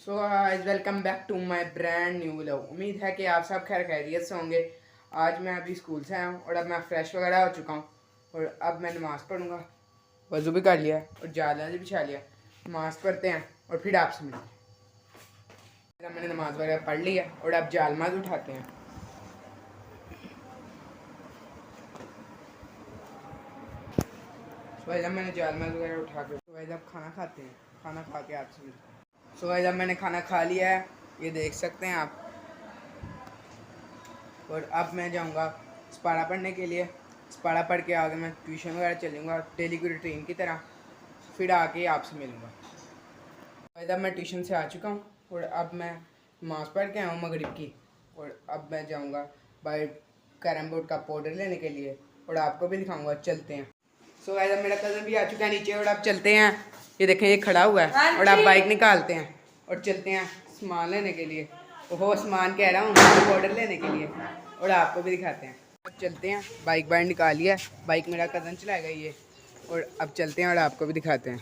So guys welcome back to my brand new vlog. उम्मीद है कि आप सब खैर खैरियत से होंगे। आज मैं अभी स्कूल से आया हूँ और अब मैं फ्रेश वगैरह हो चुका हूँ और अब मैं नमाज़ पढ़ूँगा। वज़ू भी कर लिया और जाला भी बिछा लिया। नमाज़ पढ़ते हैं और फिर आपसे मिलते हैं। मैंने नमाज़ वगैरह पढ़ ली है और अब जालमाज उठाते हैं। जब मैंने जालमाज वगैरह उठा के जब खाना खाते हैं, खाना खा के आपसे मिलते हैं। जब मैंने खाना खा लिया है, ये देख सकते हैं आप। और अब मैं जाऊंगा स्पारा पढ़ने के लिए। स्पारा पढ़ के आगे मैं ट्यूशन वगैरह चलूँगा डेली की रूटीन की तरह। फिर आके आपसे मिलूँगा। जब मैं ट्यूशन से आ चुका हूँ और अब मैं नमाज़ पढ़ के आया हूँ मगरिब की। और अब मैं जाऊँगा बाहर कैरम बोर्ड का पाउडर लेने के लिए और आपको भी दिखाऊँगा। चलते हैं। अब मेरा कज़न भी आ चुका है नीचे और अब चलते हैं। ये देखें, ये खड़ा हुआ है और आप बाइक निकालते हैं और चलते हैं सामान लेने के लिए। वो सामान कह रहा हूँ, पाउडर लेने के लिए और आपको भी दिखाते हैं। अब चलते हैं, बाइक बाहर निकाली है, बाइक मेरा कज़न चलाएगा ये। और अब चलते हैं और आपको भी दिखाते हैं।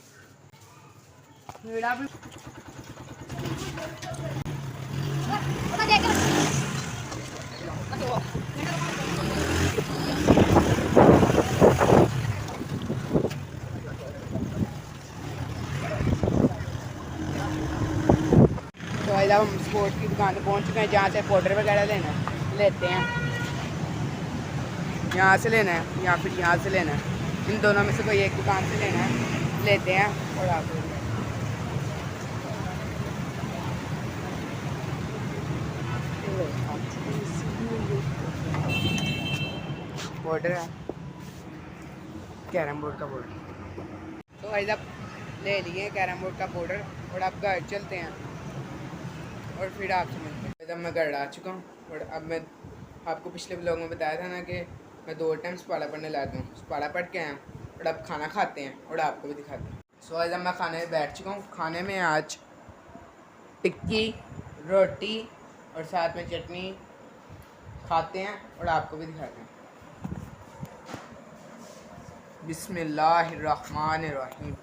तो आज हम स्पोर्ट्स की दुकान पर पहुँच चुके हैं जहाँ से पाउडर वगैरह लेते हैं। यहाँ से लेना है या फिर यहाँ से लेना है, इन दोनों में से कोई एक दुकान से लेना है, लेते हैं और आपको पाउडर है, कैरम बोर्ड का पाउडर। तो भाई अब ले लिए कैरम बोर्ड का पाउडर और अब घर चलते हैं और फिर आपसे मिलते हैं। जब मैं घर आ चुका हूँ और अब मैं आपको पिछले व्लॉग में बताया था ना कि मैं 2 टाइम स्पाड़ा पढ़ने लगा हूँ। स्पाड़ा पढ़ के आया और अब खाना खाते हैं और आपको भी दिखाते हैं। आज अब मैं खाने में बैठ चुका हूँ। खाने में आज टिक्की, रोटी और साथ में चटनी खाते हैं और आपको भी दिखाते हैं। बिस्मिल्लाहिर्रहमानिर्रहीम।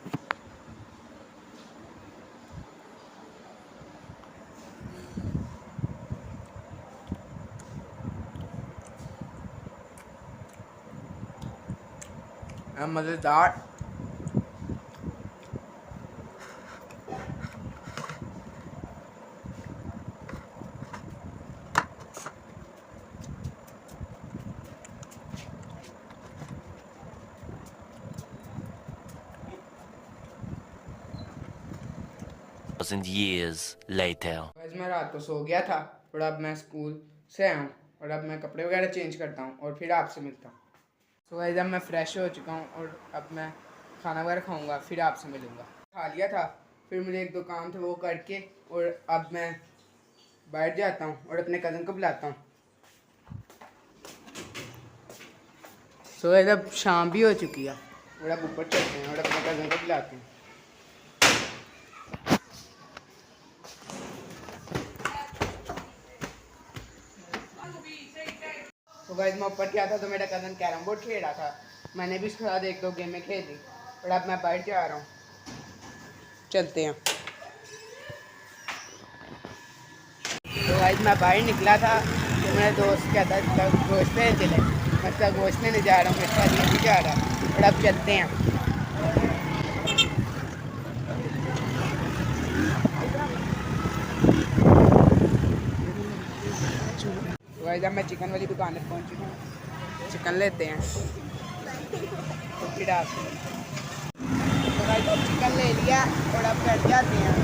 मज़ेदार। Years later. मैं रात को सो गया था और अब मैं स्कूल से आया हूँ और अब मैं कपड़े वगैरह चेंज करता हूँ और फिर आपसे मिलता हूँ। अब मैं फ़्रेश हो चुका हूँ और अब मैं खाना वगैरह खाऊंगा, फिर आपसे मिलूँगा। खा लिया था, फिर मुझे एक दो काम थे वो करके और अब मैं बैठ जाता हूँ और अपने कज़न को बुलाता हूँ। अब शाम भी हो चुकी है और अब ऊपर चलते हैं और अपने कज़न को बुलाते हैं। तो गाइस मैं ऊपर गया था तो मेरा कज़न कैरम बोर्ड खेल रहा था। मैंने भी उसके साथ 1-2 गेमें खेली और अब मैं बाहर जा रहा हूँ। चलते हैं। तो गाइस मैं बाहर निकला था तो मेरा दोस्त कहता था गोश्त लेने चले। मैं उसका गोश्त लेने जा रहा हूँ, मेरे साथ ये भी जा रहा है और अब चलते हैं। तो गाइस अब मैं चिकन वाली दुकान पर पहुँच चुका हूँ, चिकन लेते हैं तो फिर आपसे। तो गाइस अब चिकन ले लिया और अब घर जाते हैं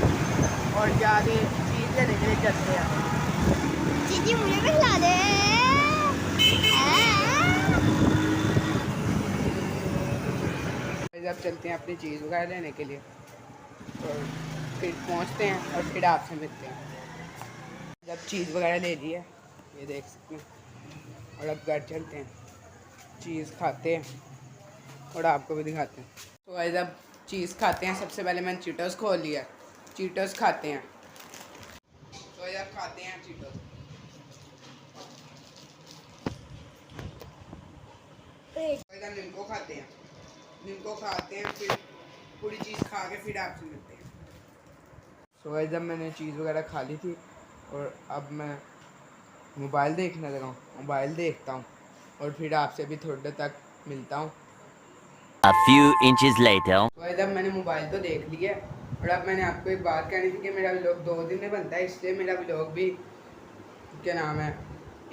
और जाके चीज़ लेने के लिए चलते हैं। चीज़ी मुझे भी खिला दे। अब चलते हैं अपनी चीज़ वगैरह लेने के लिए और फिर पहुंचते हैं और फिर आपसे मिलते हैं। जब चीज़ वगैरह ले ली है, ये देख सकते हैं, और अब घर चलते हैं, चीज़ खाते हैं और आपको भी दिखाते हैं। तो आज अब चीज़ खाते हैं। सबसे पहले मैंने चीटोस खोल लिया, चीटोस खाते हैं। तो आज अब खाते हैं चीटोस। निम्को खाते हैं, निम्को खाते हैं, फिर पूरी चीज़ खा के फिर आपसे मिलते हैं। सो गाइस जब मैंने चीज़ वगैरह खा ली थी और अब मैं मोबाइल देखने लगा हूँ, मोबाइल देखता हूँ और फिर आपसे भी थोड़ी देर तक मिलता हूँ। A few inches later. Guys अब मैंने मोबाइल तो देख लिया और अब मैंने आपको एक बात कहनी थी कि मेरा व्लॉग 2 दिन में बनता है, इसलिए मेरा व्लॉग भी क्या नाम है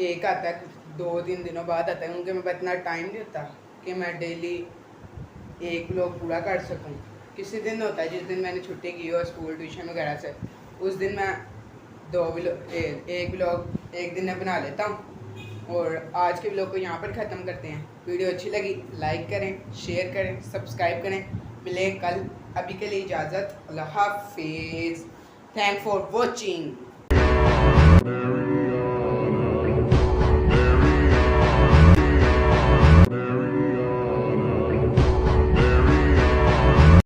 एक आता है 2-3 दिनों बाद आता है, क्योंकि मेरे पास इतना टाइम नहीं होता कि मैं डेली एक व्लॉग पूरा कर सकूं। किसी दिन होता है जिस दिन मैंने छुट्टी की हो स्कूल ट्यूशन वगैरह से, उस दिन मैं एक व्लॉग एक दिन में बना लेता हूं। और आज के व्लॉग को यहाँ पर ख़त्म करते हैं। वीडियो अच्छी लगी लाइक करें, शेयर करें, सब्सक्राइब करें। मिले कल, अभी के लिए इजाज़त। अल्लाह हाफिज़। Thank for watching.